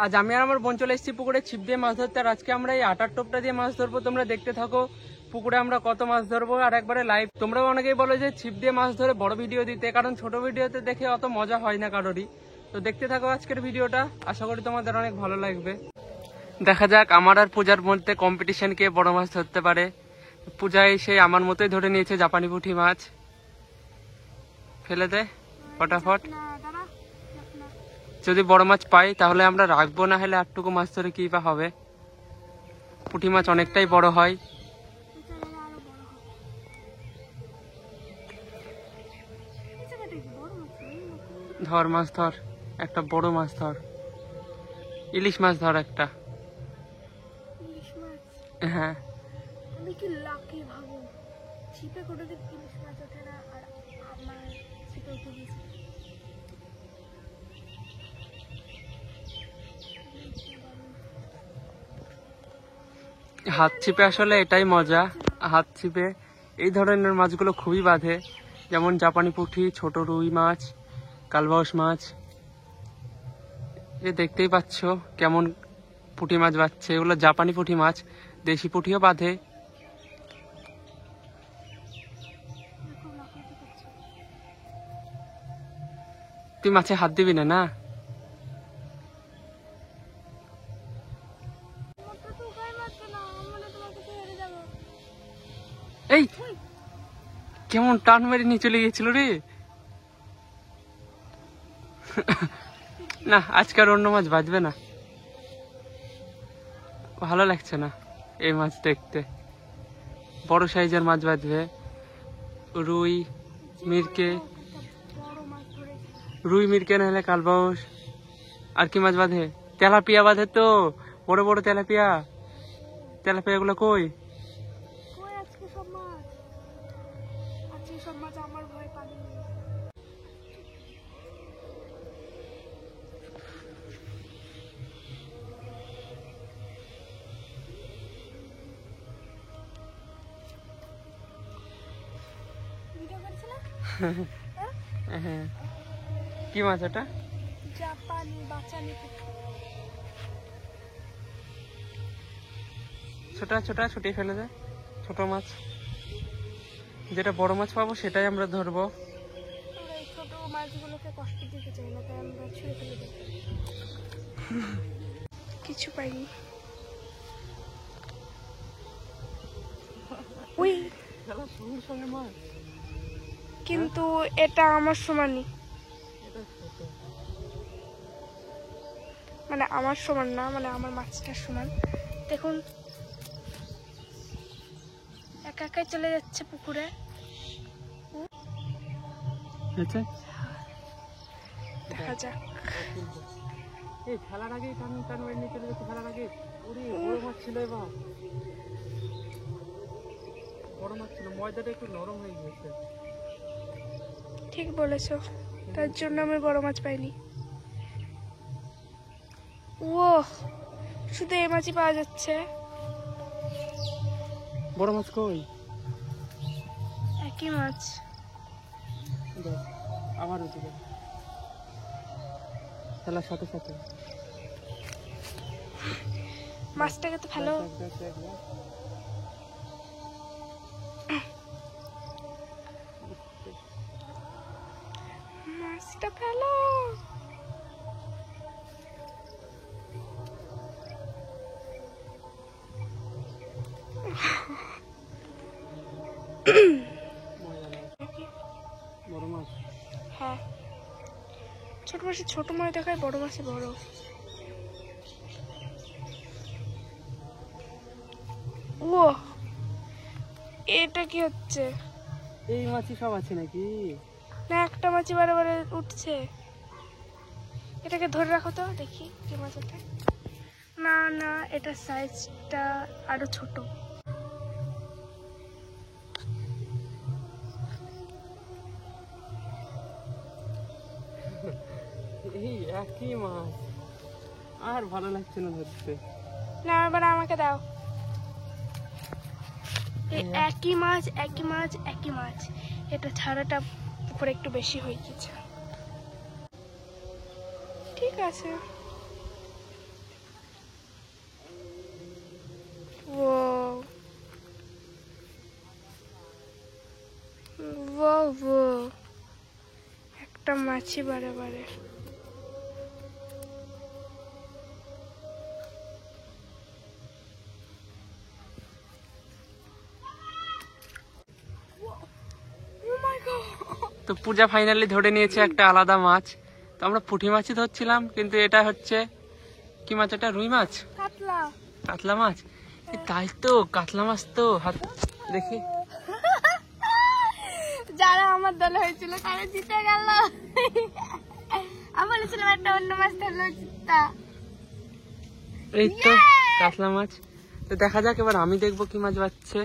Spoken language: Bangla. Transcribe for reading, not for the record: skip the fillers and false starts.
আজ আমি আর আমার বোন চলে এসেছি পুকুরে ছিপ দিয়ে মাছ ধরতে। আর আজকে আমরা এই আটার টোপটা দিয়ে মাছ ধরবো। তোমরা দেখতে থাকো পুকুরে আমরা কত মাছ ধরবো আর একবারে লাইভ। তোমরাও অনেকেই বলো যে ছিপ দিয়ে মাছ ধরে বড় ভিডিও দিতে, কারণ ছোট ভিডিওতে দেখে অত মজা হয় না কারোরই। তো দেখতে থাকো আজকের ভিডিওটা, আশা করি তোমাদের অনেক ভালো লাগবে। দেখা যাক আমার আর পূজার মধ্যে কম্পিটিশন কে বড় মাছ ধরতে পারে। পূজা এসে আমার মতোই ধরে নিয়েছে জাপানি পুঁটি মাছ। ফেলে দে ফটাফট। যদি বড় মাছ পাই তাহলে আমরা রাখবো, না হলে আটটুকু মাছ ধরে কি বা হবে। পুঁটি মাছ অনেকটাই বড় হয়। ধর মাছ ধর, একটা বড় মাছ ধর, ইলিশ মাছ ধর একটা। হ্যাঁ আমি কি লাকি ভাবো, ছিপে কোনোদিন ইলিশ মাছ ওঠে না আর আমার ছিপে উঠে গেছে। হাত ছিপে আসলে এটাই মজা। হাত ছিপে এই ধরনের মাছগুলো খুবই বাঁধে, যেমন জাপানি পুঁটি, ছোট রুই মাছ, কালবাউস মাছ। এ দেখতেই পাচ্ছ কেমন পুঁটি মাছ বাঁধছে, এগুলো জাপানি পুঁটি মাছ। দেশি পুঁটিও বাঁধে। তুই মাছে হাত দিবি না? না এই কেমন টান মেরে নিয়ে চলে গেছিল রে। না আজকে আর অন্য মাছ বাজবে না, ভালো লাগছে না এই মাছ দেখতে। বড় সাইজের মাছ বাজবে, রুই মিরকে, রুই মিরকে না হলে কালবাউস। আর কি মাছ বাঁধে? তেলাপিয়া বাঁধে তো, বড় বড় তেলাপিয়া। তেলাপিয়া গুলো কই? হ্যাঁ কি মাছ ওটা? জাপানি বাচানি। ছোট ছোট ছুটি ফেলে দেয় ছোট মাছ। যেটা বড় মাছ পাবো সেটাই আমরা ধরবো। এই ছোট মাছগুলোকে কষ্ট দিতে চাই না, তাই আমরা ছুঁড়ে ফেলে দিই। কিছু পাইনি। ওই সঙ্গে মাছ, কিন্তু এটা আমার সমানই, মানে আমার সমান না, মানে আমার মাছটার সমান। দেখুন একা একাই চলে যাচ্ছে পুকুরে। দেখা যাক। এই খেলার আগেই টান টান মেরে নিয়ে চলে যাচ্ছে। খেলার আগে ওরে বড় মাছ ছিল, এবার বড় মাছ ছিল। ময়দাটা একটু নরম হয়ে গেছে। ঠিক বলেছো, তার জন্য আমি বড় মাছ পাইনি। ও শুধু এই মাছই পাওয়া যাচ্ছে। বড় মাছ কই? একই মাছ। আবার উঠে খেলার সাথে সাথে মাছটাকে তো ভালো। মাছটা ভালো। বড় মাছ। হ্যাঁ ছোট মাছে ছোট মাছ দেখায়, বড় মাছে বড়। ও এটা কি হচ্ছে? এই মাছই সব আছে নাকি? না একটা মাছই বারে বারে উঠছে। এটাকে ধরে রাখো তো দেখি কি মাছ ওঠে। না না এটা সাইজটা আরো ছোট। এই একই মাছ, আর ভালো লাগছে না ধরতে। না এবার আমাকে দাও। একই মাছ একই মাছ একই মাছ। এটা ছাড়াটা উপরে একটু বেশি হয়ে গেছে। ঠিক আছে ও একটা মাছি বারে বারে। তো পূজা ফাইনালি ধরে নিয়েছে একটা আলাদা মাছ। তো আমরা পুঁটি মাছই ধরছিলাম, কিন্তু এটা হচ্ছে কি মাছ? এটা রুই মাছ, কাতলা। কাতলা মাছ। তাই তো, কাতলা মাছ তো। হাত দেখি, যারা আমার দলে হয়েছিল তারা জিতে গেল। আমি বলেছিলাম একটা অন্য মাছ ধরলো চিত্তা। এই তো কাতলা মাছ। তো দেখা যাক, এবার আমি দেখবো কি মাছ বাচ্ছে।